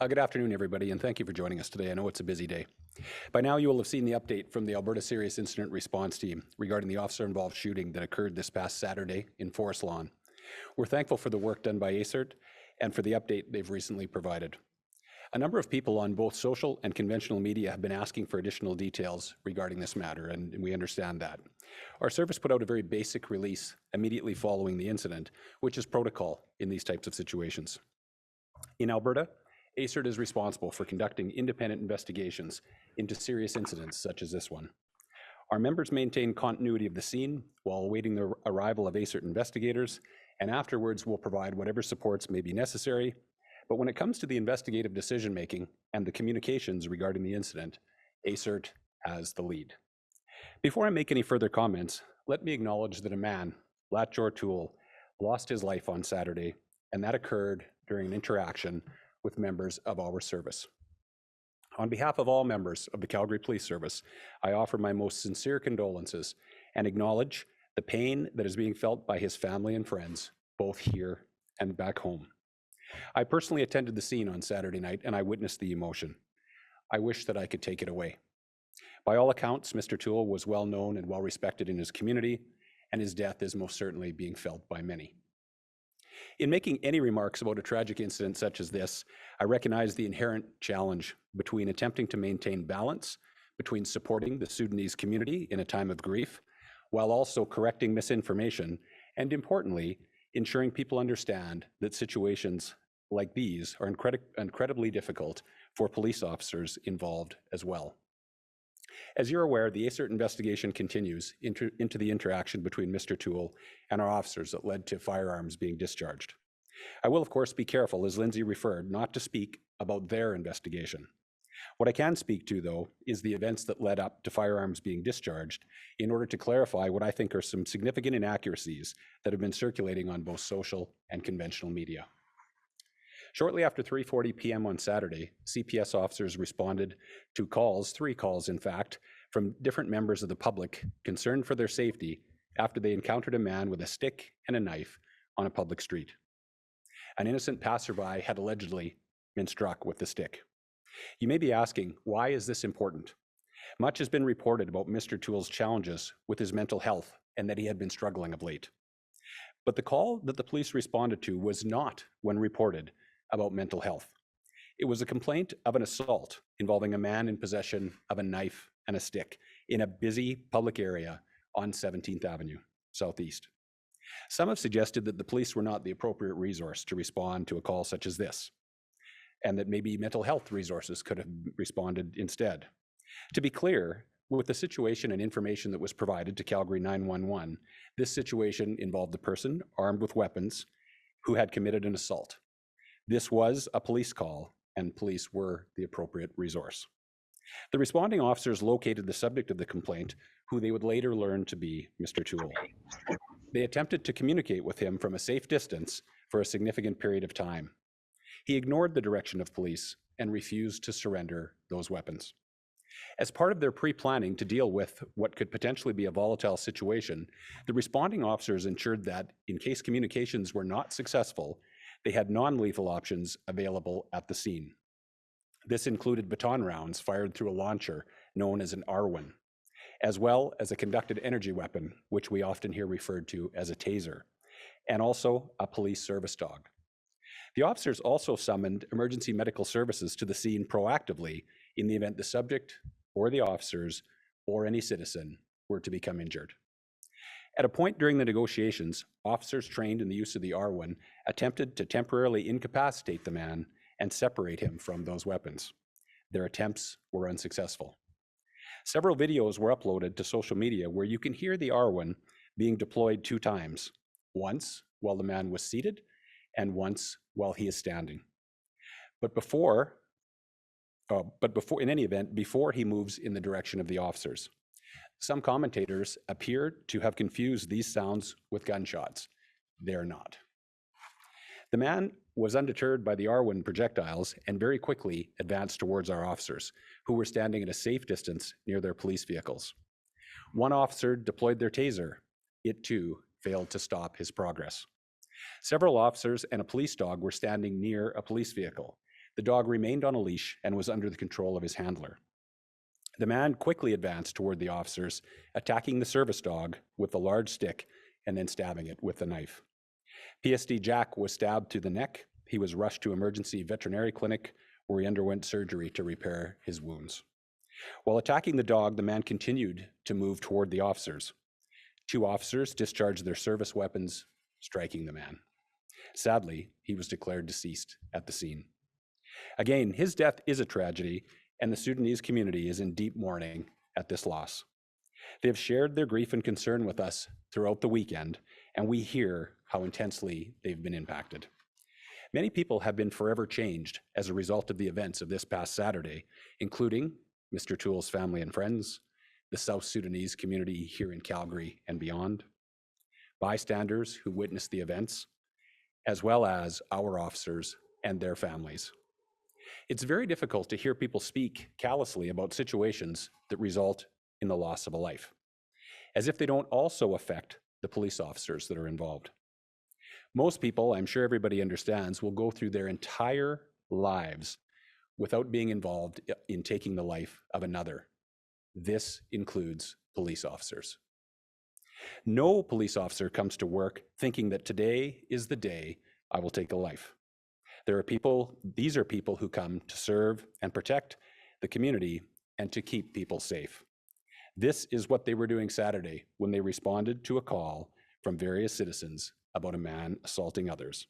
Good afternoon, everybody, and thank you for joining us today. I know it's a busy day. By now, you will have seen the update from the Alberta Serious Incident Response Team regarding the officer-involved shooting that occurred this past Saturday in Forest Lawn. We're thankful for the work done by ACERT and for the update they've recently provided. A number of people on both social and conventional media have been asking for additional details regarding this matter, and we understand that. Our service put out a very basic release immediately following the incident, which is protocol in these types of situations. In Alberta, ACERT is responsible for conducting independent investigations into serious incidents such as this one. Our members maintain continuity of the scene while awaiting the arrival of ACERT investigators, and afterwards will provide whatever supports may be necessary. But when it comes to the investigative decision-making and the communications regarding the incident, ACERT has the lead. Before I make any further comments, let me acknowledge that a man, Latjor Tooele, lost his life on Saturday, and that occurred during an interaction with members of our service. On behalf of all members of the Calgary Police Service, I offer my most sincere condolences and acknowledge the pain that is being felt by his family and friends, both here and back home. I personally attended the scene on Saturday night and I witnessed the emotion. I wish that I could take it away. By all accounts, Mr. Tooele was well known and well respected in his community, and his death is most certainly being felt by many. In making any remarks about a tragic incident such as this, I recognize the inherent challenge between attempting to maintain balance between supporting the Sudanese community in a time of grief, while also correcting misinformation, and importantly, ensuring people understand that situations like these are incredibly difficult for police officers involved as well. As you're aware, the ACERT investigation continues into the interaction between Mr. Tooele and our officers that led to firearms being discharged. I will, of course, be careful, as Lindsay referred, not to speak about their investigation. What I can speak to, though, is the events that led up to firearms being discharged in order to clarify what I think are some significant inaccuracies that have been circulating on both social and conventional media. Shortly after 3:40 p.m. on Saturday, CPS officers responded to three calls in fact, from different members of the public concerned for their safety after they encountered a man with a stick and a knife on a public street. An innocent passerby had allegedly been struck with the stick. You may be asking, why is this important? Much has been reported about Mr. Tooele's challenges with his mental health and that he had been struggling of late. But the call that the police responded to was not, when reported, about mental health. It was a complaint of an assault involving a man in possession of a knife and a stick in a busy public area on 17th Avenue, Southeast. Some have suggested that the police were not the appropriate resource to respond to a call such as this, and that maybe mental health resources could have responded instead. To be clear, with the situation and information that was provided to Calgary 911, this situation involved a person armed with weapons who had committed an assault. This was a police call, and police were the appropriate resource. The responding officers located the subject of the complaint, who they would later learn to be Mr. Tooele. They attempted to communicate with him from a safe distance for a significant period of time. He ignored the direction of police and refused to surrender those weapons. As part of their pre-planning to deal with what could potentially be a volatile situation, the responding officers ensured that, in case communications were not successful, they had non-lethal options available at the scene. This included baton rounds fired through a launcher known as an Arwin, as well as a conducted energy weapon, which we often hear referred to as a taser, and also a police service dog. The officers also summoned emergency medical services to the scene proactively in the event the subject or the officers or any citizen were to become injured. At a point during the negotiations, officers trained in the use of the Arwin attempted to temporarily incapacitate the man and separate him from those weapons. Their attempts were unsuccessful. Several videos were uploaded to social media where you can hear the Arwin being deployed 2 times, once while the man was seated and once while he is standing. But before in any event, before he moves in the direction of the officers. Some commentators appear to have confused these sounds with gunshots. They're not. The man was undeterred by the Arwin projectiles and very quickly advanced towards our officers, who were standing at a safe distance near their police vehicles. One officer deployed their taser. It too failed to stop his progress. Several officers and a police dog were standing near a police vehicle. The dog remained on a leash and was under the control of his handler. The man quickly advanced toward the officers, attacking the service dog with a large stick and then stabbing it with a knife. PSD Jack was stabbed to the neck. He was rushed to emergency veterinary clinic where he underwent surgery to repair his wounds. While attacking the dog, the man continued to move toward the officers. 2 officers discharged their service weapons, striking the man. Sadly, he was declared deceased at the scene. Again, his death is a tragedy, and the Sudanese community is in deep mourning at this loss. They have shared their grief and concern with us throughout the weekend, and we hear how intensely they've been impacted. Many people have been forever changed as a result of the events of this past Saturday, including Mr. Tooele's family and friends, the South Sudanese community here in Calgary and beyond, bystanders who witnessed the events, as well as our officers and their families. It's very difficult to hear people speak callously about situations that result in the loss of a life, as if they don't also affect the police officers that are involved. Most people, I'm sure everybody understands, will go through their entire lives without being involved in taking the life of another. This includes police officers. No police officer comes to work thinking that today is the day I will take a life. These are people who come to serve and protect the community and to keep people safe. This is what they were doing Saturday when they responded to a call from various citizens about a man assaulting others.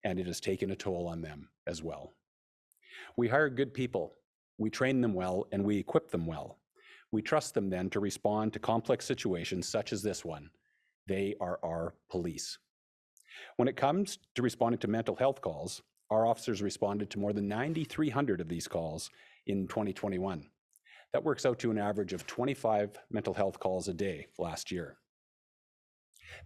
And it has taken a toll on them as well. We hire good people, we train them well, and we equip them well. We trust them then to respond to complex situations such as this one. They are our police. When it comes to responding to mental health calls, our officers responded to more than 9,300 of these calls in 2021. That works out to an average of 25 mental health calls a day last year.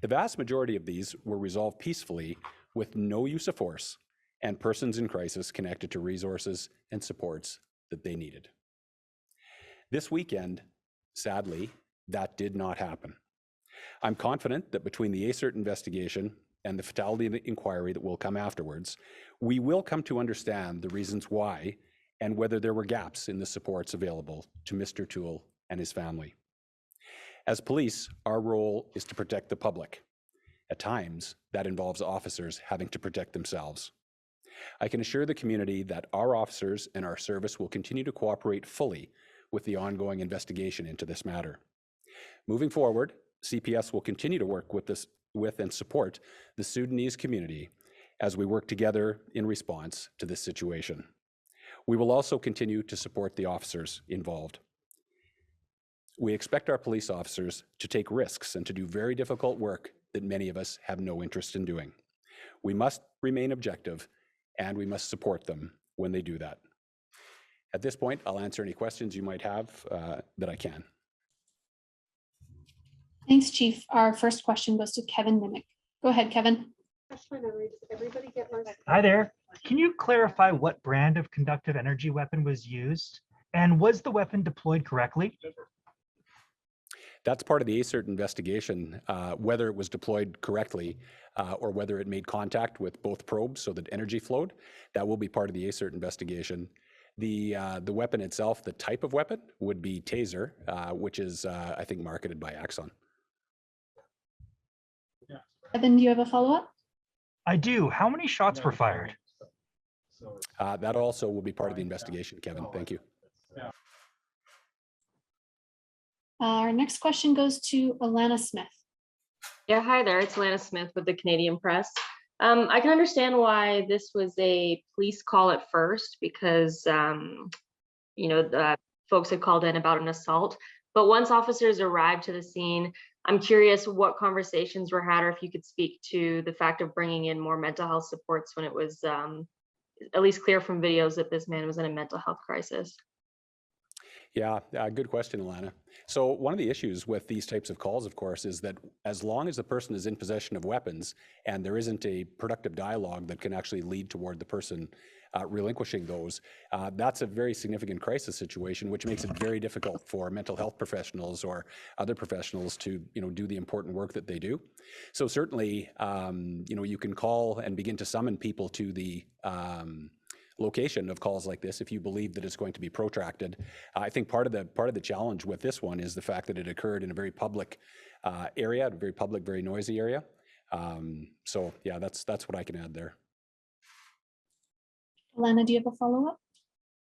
The vast majority of these were resolved peacefully with no use of force and persons in crisis connected to resources and supports that they needed. This weekend, sadly, that did not happen. I'm confident that between the ACERT investigation and the fatality inquiry that will come afterwards, we will come to understand the reasons why and whether there were gaps in the supports available to Mr. Tooele and his family. As police, our role is to protect the public. At times, that involves officers having to protect themselves. I can assure the community that our officers and our service will continue to cooperate fully with the ongoing investigation into this matter. Moving forward, CPS will continue to work with and support the Sudanese community as we work together in response to this situation. We will also continue to support the officers involved. We expect our police officers to take risks and to do very difficult work that many of us have no interest in doing. We must remain objective and we must support them when they do that. At this point, I'll answer any questions you might have that I can. Thanks, Chief. Our first question goes to Kevin Nimick. Go ahead, Kevin. Hi there. Can you clarify what brand of conductive energy weapon was used? And was the weapon deployed correctly? That's part of the ACERT investigation, whether it was deployed correctly or whether it made contact with both probes so that energy flowed. That will be part of the ACERT investigation. The weapon itself, the type of weapon, would be taser, which is, I think, marketed by Axon. Evan, do you have a follow-up? I do. How many shots were fired? That also will be part of the investigation, Kevin. Thank you. Our next question goes to Alana Smith. Yeah, hi there. It's Alana Smith with the Canadian Press. I can understand why this was a police call at first because, the folks had called in about an assault. But once officers arrived to the scene, I'm curious what conversations were had, or if you could speak to the fact of bringing in more mental health supports when it was at least clear from videos that this man was in a mental health crisis. Yeah, good question, Alana. So one of the issues with these types of calls, of course, is that as long as the person is in possession of weapons and there isn't a productive dialogue that can actually lead toward the person relinquishing those, that's a very significant crisis situation, which makes it very difficult for mental health professionals or other professionals to, do the important work that they do. So certainly, you can call and begin to summon people to the location of calls like this if you believe that it's going to be protracted. I think part of the challenge with this one is the fact that it occurred in a very public area, a very public, very noisy area. So yeah, that's what I can add there. Alana, do you have a follow-up?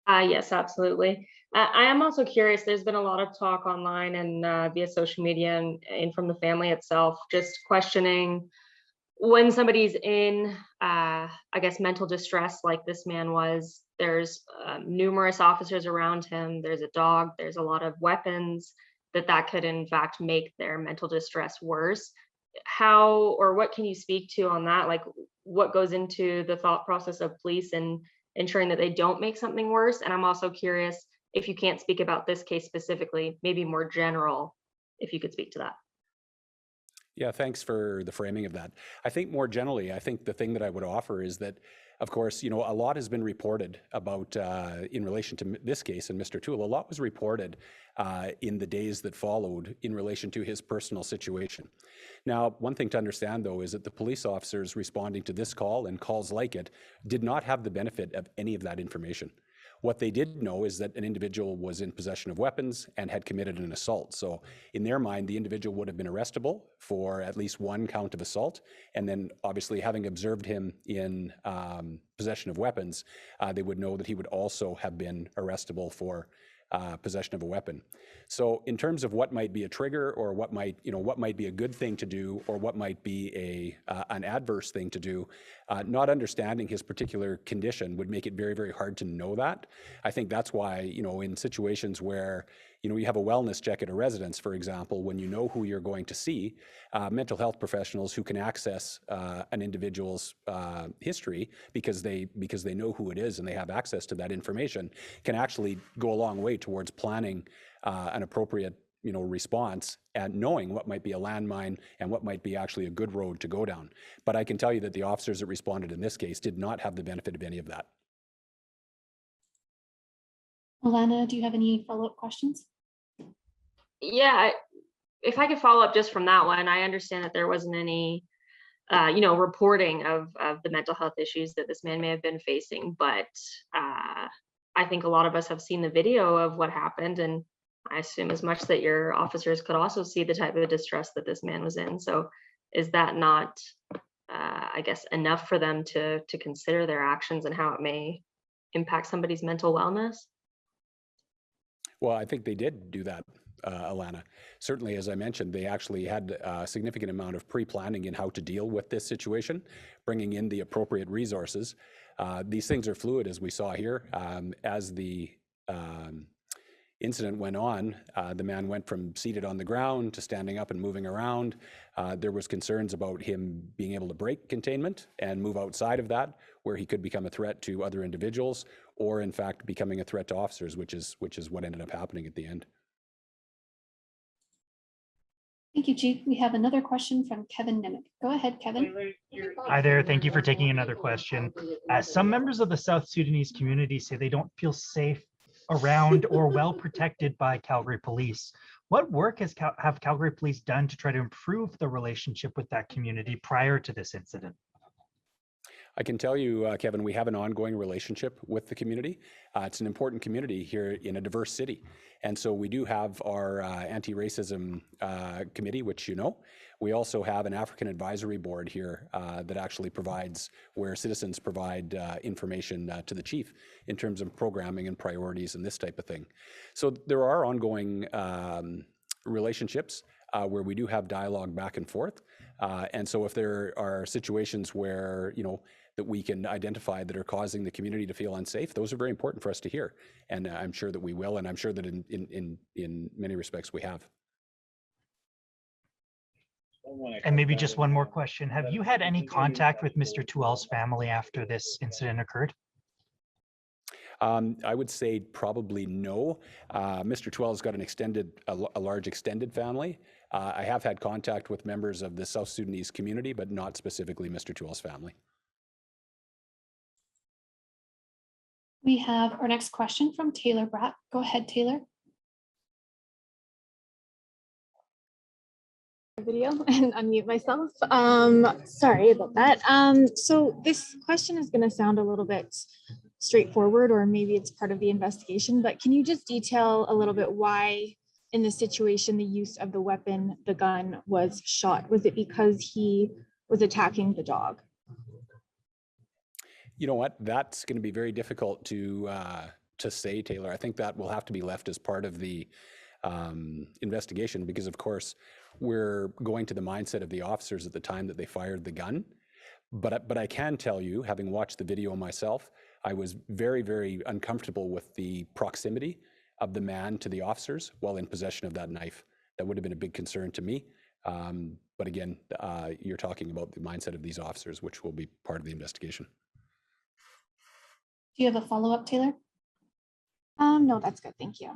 Yes, absolutely. I am also curious, there's been a lot of talk online and via social media and from the family itself, just questioning when somebody's in, I guess, mental distress like this man was. There's numerous officers around him. There's a dog. There's a lot of weapons that could, in fact, make their mental distress worse. How or what can you speak to on that? Like, what goes into the thought process of police and ensuring that they don't make something worse? And I'm also curious, if you can't speak about this case specifically, maybe more general, if you could speak to that. Yeah, thanks for the framing of that. I think more generally, I think the thing that I would offer is that, of course, a lot has been reported about in relation to this case and Mr. Tooele. A lot was reported in the days that followed in relation to his personal situation. Now, one thing to understand, though, is that the police officers responding to this call and calls like it did not have the benefit of any of that information. What they did know is that an individual was in possession of weapons and had committed an assault. So in their mind, the individual would have been arrestable for at least one count of assault. And then obviously having observed him in possession of weapons, they would know that he would also have been arrestable for possession of a weapon. So in terms of what might be a trigger or what might be a good thing to do or what might be an adverse thing to do, not understanding his particular condition would make it very, very hard to know that. I think that's why, in situations where, you have a wellness check at a residence, for example, when you know who you're going to see, mental health professionals who can access an individual's history because they know who it is and they have access to that information can actually go a long way towards planning an appropriate response and knowing what might be a landmine and what might be actually a good road to go down. But I can tell you that the officers that responded in this case did not have the benefit of any of that. Alana, do you have any follow-up questions? Yeah, if I could follow up just from that one, I understand that there wasn't any, reporting of the mental health issues that this man may have been facing, but I think a lot of us have seen the video of what happened, and I assume as much that your officers could also see the type of distress that this man was in. So is that not, I guess, enough for them to consider their actions and how it may impact somebody's mental wellness? Well, I think they did do that, Alana. Certainly, as I mentioned, they actually had a significant amount of pre-planning in how to deal with this situation, bringing in the appropriate resources. These things are fluid, as we saw here. As the incident went on, the man went from seated on the ground to standing up and moving around. There was concerns about him being able to break containment and move outside of that, where he could become a threat to other individuals, or in fact becoming a threat to officers, which is what ended up happening at the end. Thank you, Chief. We have another question from Kevin Nimick. Go ahead, Kevin. Hi there. Thank you for taking another question. Some members of the South Sudanese community say they don't feel safe around or well protected by Calgary police. What work have Calgary police done to try to improve the relationship with that community prior to this incident? I can tell you, Kevin, we have an ongoing relationship with the community. It's an important community here in a diverse city. And so we do have our anti-racism committee, which you know. We also have an African advisory board here that actually provides, where citizens provide information to the chief in terms of programming and priorities and this type of thing. So there are ongoing relationships where we do have dialogue back and forth. And so if there are situations where, that we can identify that are causing the community to feel unsafe, those are very important for us to hear. And I'm sure that we will, and I'm sure that in many respects we have. And maybe just one more question. Have you had any contact with Mr. Tooele's family after this incident occurred? I would say probably no. Mr. Tooele's got a large extended family. I have had contact with members of the South Sudanese community, but not specifically Mr. Tooele's family. We have our next question from Taylor Bratt. Go ahead, Taylor. Video and unmute myself. Sorry about that. So this question is going to sound a little bit straightforward, or maybe it's part of the investigation, but can you just detail a little bit why in this situation the use of the weapon, the gun, was shot? Was it because he was attacking the dog? You know what? That's going to be very difficult to say, Taylor. I think that will have to be left as part of the investigation, because of course we're going to the mindset of the officers at the time that they fired the gun. But I can tell you, having watched the video myself, I was very, very uncomfortable with the proximity of the man to the officers while in possession of that knife. That would have been a big concern to me. But again, you're talking about the mindset of these officers, which will be part of the investigation. Do you have a follow-up, Taylor? No, that's good. Thank you.